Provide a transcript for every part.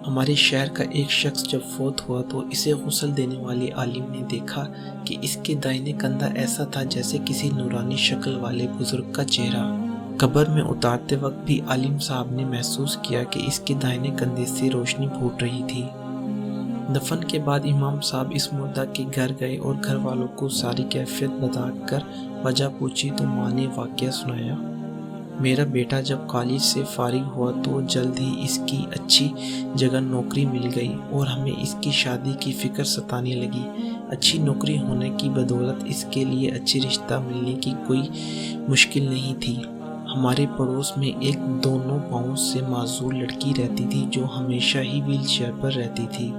ہمارے شہر کا ایک شخص جب فوت ہوا تو اسے غسل دینے والی عالم نے دیکھا کہ اس کے دائیں کندھا ایسا تھا جیسے کسی نورانی شکل والے بزرگ کا چہرہ۔ قبر میں اتارتے وقت بھی عالم صاحب نے محسوس کیا کہ اس کے دائیں کندھے سے روشنی پھوٹ رہی تھی۔ دفن کے بعد امام صاحب اس مردہ کے گھر گئے اور گھر والوں کو ساری کیفیت بتا کر وجہ پوچھی تو ماں نے واقعہ سنایا۔ میرا بیٹا جب کالج سے فارغ ہوا تو جلد ہی اس کی اچھی جگہ نوکری مل گئی اور ہمیں اس کی شادی کی فکر ستانے لگی۔ اچھی نوکری ہونے کی بدولت اس کے لیے اچھی رشتہ ملنے کی کوئی مشکل نہیں تھی۔ ہمارے پڑوس میں ایک دونوں پاؤں سے معذور لڑکی رہتی تھی جو ہمیشہ ہی ویل چیئر پر رہتی تھی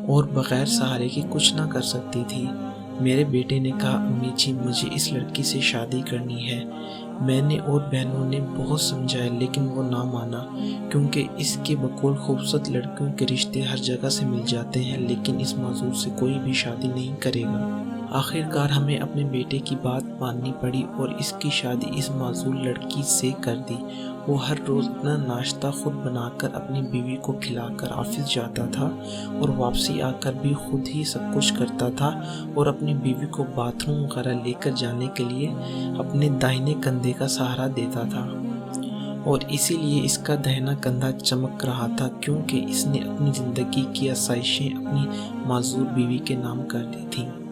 اور بغیر سہارے کے کچھ نہ کر سکتی تھی۔ میرے بیٹے نے کہا، امی جی مجھے اس لڑکی سے شادی کرنی ہے۔ میں نے اور بہنوں نے بہت سمجھایا لیکن وہ نہ مانا، کیونکہ اس کے بقول خوبصورت لڑکیوں کے رشتے ہر جگہ سے مل جاتے ہیں لیکن اس معذور سے کوئی بھی شادی نہیں کرے گا۔ آخر کار ہمیں اپنے بیٹے کی بات ماننی پڑی اور اس کی شادی اس معذور لڑکی سے کر دی۔ وہ ہر روز اپنا ناشتہ خود بنا کر اپنی بیوی کو کھلا کر آفس جاتا تھا اور واپسی آ کر بھی خود ہی سب کچھ کرتا تھا اور اپنی بیوی کو باتھ روم وغیرہ لے کر جانے کے لیے اپنے دائیں کندھے کا سہارا دیتا تھا اور اسی لیے اس کا دائیں کندھا چمک رہا تھا، کیونکہ اس نے اپنی زندگی کی آسائشیں اپنی معذور بیوی کے نام کر دی تھیں۔